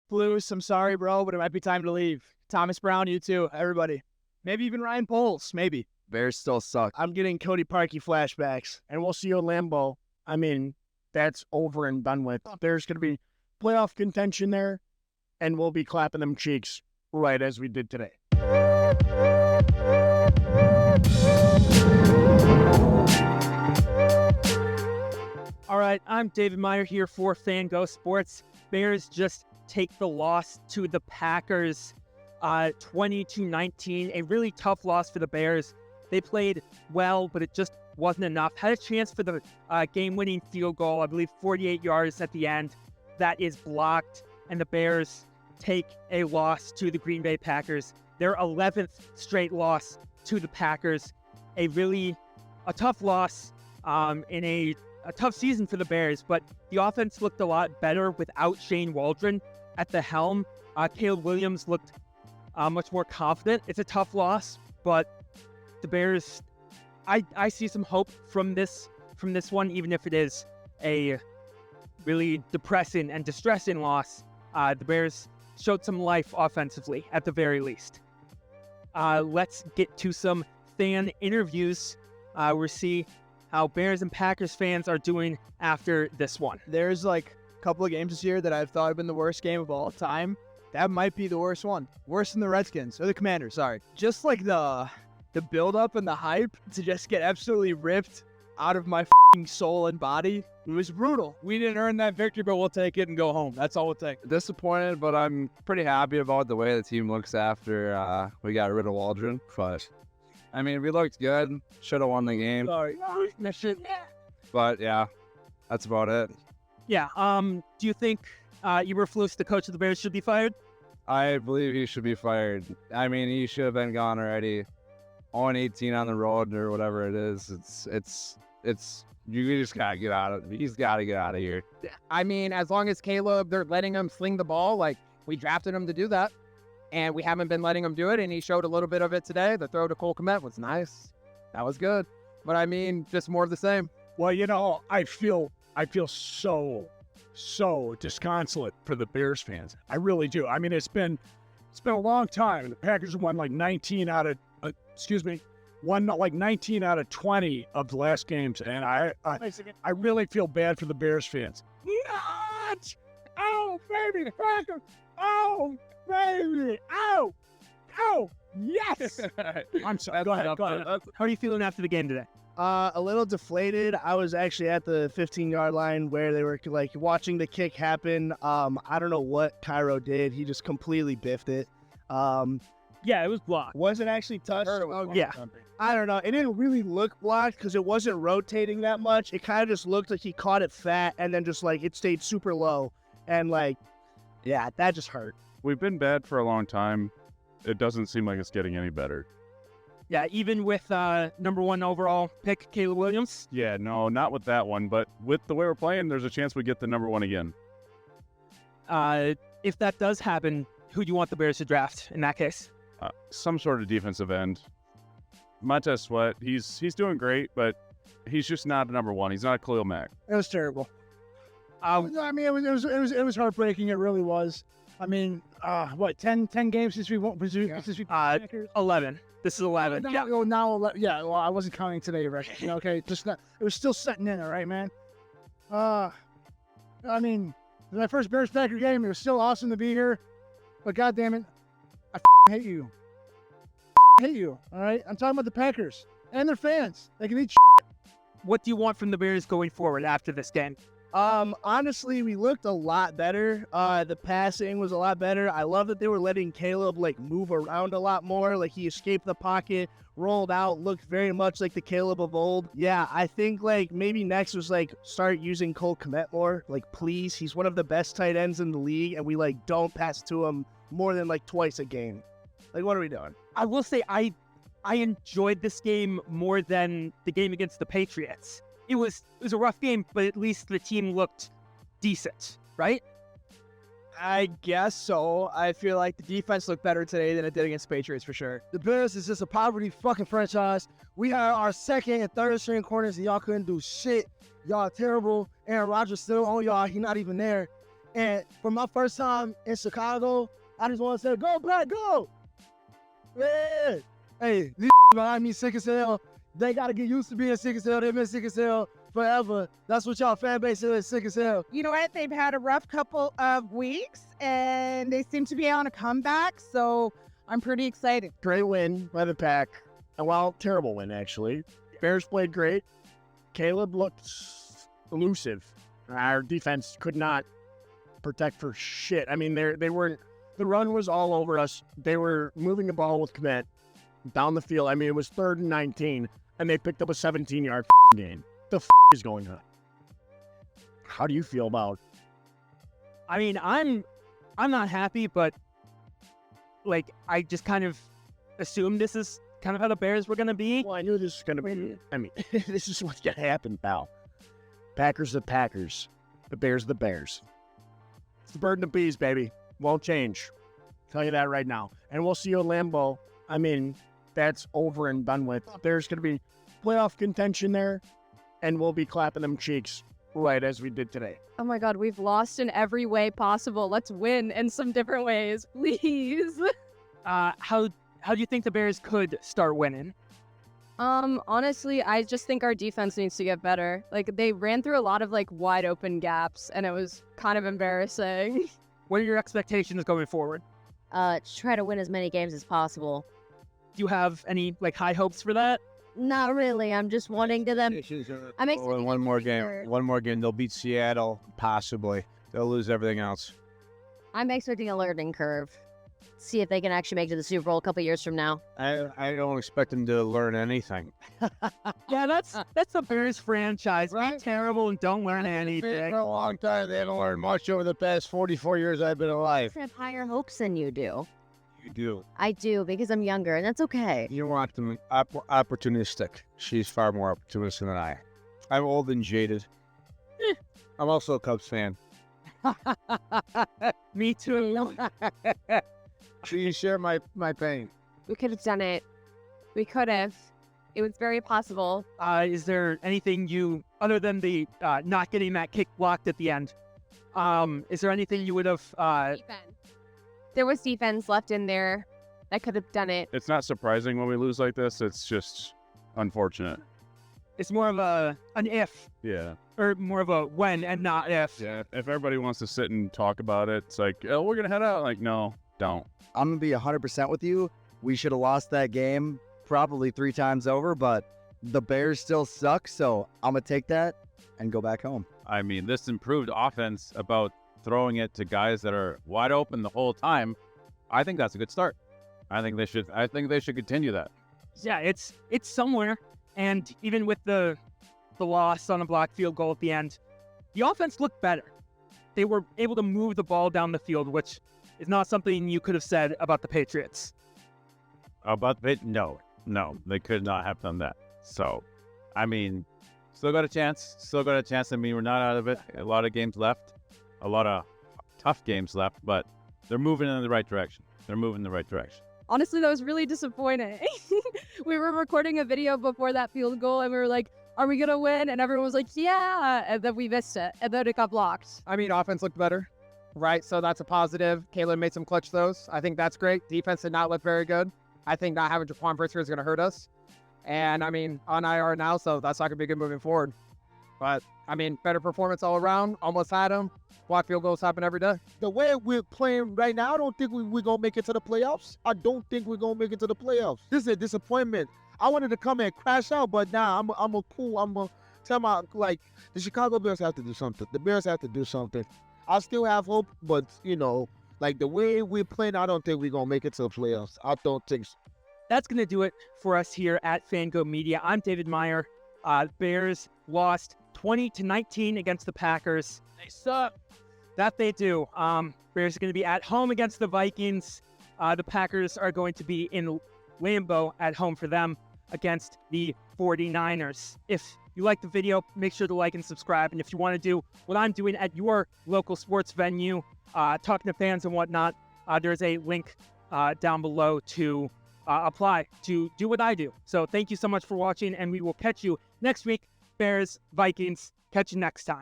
Blues, I'm sorry, bro, but it might be time to leave. Thomas Brown, you too, everybody. Maybe even Ryan Poles, maybe. Bears still suck. I'm getting Cody Parkey flashbacks. And we'll see you at Lambeau. I mean, that's over and done with. There's going to be playoff contention there, and we'll be clapping them cheeks right as we did today. All right, I'm David Meyer here for Fan Go Sports. Bears just take the loss to the Packers 20-19. A really tough loss for the Bears. They played well, but it just wasn't enough. Had a chance for the game-winning field goal, I believe 48 yards at the end. That is blocked, and the Bears take a loss to the Green Bay Packers. Their 11th straight loss to the Packers. A tough loss in a tough season for the Bears, but the offense looked a lot better without Shane Waldron at the helm. Caleb Williams looked much more confident. It's a tough loss, but the Bears, I see some hope from this one, even if it is a really depressing and distressing loss. The Bears showed some life offensively, at the very least. Let's get to some fan interviews. We'll see how Bears and Packers fans are doing after this one. There's like a couple of games this year that I've thought have been the worst game of all time. That might be the worst one. Worse than the Redskins, or the Commanders, sorry. Just like the build-up and the hype to just get absolutely ripped out of my soul and body. It was brutal. We didn't earn that victory, but we'll take it and go home. That's all we'll take. Disappointed, but I'm pretty happy about the way the team looks after we got rid of Waldron. But I mean, we looked good. Should have won the game. Sorry. But yeah, that's about it. Yeah. Do you think Eberflus, the coach of the Bears, should be fired? I believe he should be fired. I mean, he should have been gone already. 0-18 on the road or whatever it is. It's you just gotta get out of. He's got to get out of here. I mean, as long as Caleb, they're letting him sling the ball, like we drafted him to do that, and we haven't been letting him do it, and he showed a little bit of it today. The throw to Cole Kmet was nice. That was good. But I mean, just more of the same. Well, you know, I feel so disconsolate for the Bears fans. I really do. I mean, it's been a long time. The Packers won like 19 out of 20 of the last games, and I really feel bad for the Bears fans. Not! Oh, baby, the Packers! Oh, baby! Oh, yes! I'm sorry. Go ahead. How are you feeling after the game today? A little deflated. I was actually at the 15-yard line where they were like watching the kick happen. I don't know what Cairo did. He just completely biffed it. Yeah, it was blocked. Was it actually touched? Yeah. I don't know. It didn't really look blocked because it wasn't rotating that much. It kind of just looked like he caught it fat and then just like it stayed super low. And like, yeah, that just hurt. We've been bad for a long time. It doesn't seem like it's getting any better. Yeah, even with number 1 overall pick, Caleb Williams. Yeah, no, not with that one. But with the way we're playing, there's a chance we get the number 1 again. If that does happen, who do you want the Bears to draft in that case? Some sort of defensive end. Montez Sweat, he's doing great, but he's just not a number 1. He's not a Khalil Mack. It was terrible. I mean, it was heartbreaking. It really was. I mean, 10 games since we won? Since we 11. This is 11. Yeah. Now 11. Yeah. Well, I wasn't counting today, right? Okay. Just not. It was still setting in, all right, man. I mean, my first Bears Packer game. It was still awesome to be here, but God damn it, I hate you. Hate you. All right. I'm talking about the Packers and their fans. They can eat. What do you want from the Bears going forward after this game? Honestly, we looked a lot better. The passing was a lot better. I love that they were letting Caleb like move around a lot more. Like he escaped the pocket, rolled out, looked very much like the Caleb of old. Yeah, I think like maybe next was like start using Cole Kmet more. Like please, he's one of the best tight ends in the league, and we like don't pass to him more than like twice a game. Like what are we doing? I will say I enjoyed this game more than the game against the Patriots. It was a rough game, but at least the team looked decent, right? I guess so. I feel like the defense looked better today than it did against Patriots for sure. The Bears is just a poverty fucking franchise. We had our second and third string corners, and y'all couldn't do shit. Y'all terrible. Aaron Rodgers still on y'all. He not even there. And for my first time in Chicago, I just want to say, go Black, go! Yeah. Hey, these behind me sick as hell. They got to get used to being sick as hell. They've been sick as hell forever. That's what y'all fan base is, sick as hell. You know what? They've had a rough couple of weeks, and they seem to be on a comeback, so I'm pretty excited. Great win by the Pack. Well, terrible win, actually. Bears played great. Caleb looked elusive. Our defense could not protect for shit. I mean, they weren't. The run was all over us. They were moving the ball with Kmet down the field. I mean, it was 3rd and 19, and they picked up a 17-yard gain. The is going on? How do you feel about? I mean, I'm not happy, but like I just kind of assumed this is kind of how the Bears were gonna be. Well, I knew this was gonna be. I mean, this is what's gonna happen, pal. Packers the Packers. The Bears the Bears. It's the bird and the bees, baby. Won't change. Tell you that right now. And we'll see you at Lambeau. I mean, that's over and done with. There's going to be playoff contention there, and we'll be clapping them cheeks right as we did today. Oh my God, we've lost in every way possible. Let's win in some different ways, please. How do you think the Bears could start winning? Honestly, I just think our defense needs to get better. Like, they ran through a lot of, like, wide open gaps, and it was kind of embarrassing. What are your expectations going forward? Try to win as many games as possible. Do you have any, like, high hopes for that? Not really. I'm just wanting to them. I'm Oh, one more game. One more game. They'll beat Seattle, possibly. They'll lose everything else. I'm expecting a learning curve. See if they can actually make it to the Super Bowl a couple years from now. I don't expect them to learn anything. Yeah, that's the Bears franchise. Right? Be terrible and don't learn anything. For a long time, they haven't learned much over the past 44 years I've been alive. I have higher hopes than you do. You do. I do, because I'm younger, and that's okay. You're opportunistic. She's far more opportunistic than I. I'm old and jaded. I'm also a Cubs fan. Me too. So you share my pain. We could have done it. We could have. It was very possible. Is there anything you, other than the not getting that kick blocked at the end, is there anything you would have... Defense. There was defense left in there that could have done it. It's not surprising when we lose like this. It's just unfortunate. It's more of an if, Yeah. or more of a when and not if. Yeah. If everybody wants to sit and talk about it, it's like, oh, we're going to head out. Like, no, don't. I'm going to be 100% with you. We should have lost that game probably 3 times over, but the Bears still suck, so I'm going to take that and go back home. I mean, this improved offense about throwing it to guys that are wide open the whole time, I think that's a good start. I think they should continue that. Yeah, it's somewhere. And even with the loss on a blocked field goal at the end, the offense looked better. They were able to move the ball down the field, which is not something you could have said about the Patriots. About the no, they could not have done that. So, I mean, still got a chance. I mean, we're not out of it. A lot of games left, a lot of tough games left, but they're moving in the right direction. Honestly, that was really disappointing. We were recording a video before that field goal, and we were like, are we going to win? And everyone was like, yeah. And then we missed it. And then it got blocked. I mean, offense looked better, right? So that's a positive. Caleb made some clutch throws. I think that's great. Defense did not look very good. I think not having Jaquan Brisker is going to hurt us. And, I mean, on IR now, so that's not going to be good moving forward. But, I mean, better performance all around. Almost had him. Block field goals happen every day. The way we're playing right now, I don't think we're going to make it to the playoffs. This is a disappointment. I wanted to come and crash out, but now I'm a tell my, like, the Chicago Bears have to do something. The Bears have to do something. I still have hope, but, you know, like the way we're playing, I don't think we're going to make it to the playoffs. I don't think so. That's going to do it for us here at Fango Media. I'm David Meyer. Bears lost 20-19 against the Packers. They suck. That they do. Bears are going to be at home against the Vikings. The Packers are going to be in Lambeau at home for them against the 49ers. If you like the video, make sure to like and subscribe. And if you want to do what I'm doing at your local sports venue, talking to fans and whatnot, there's a link down below to apply to do what I do. So thank you so much for watching, and we will catch you next week. Bears, Vikings, catch you next time.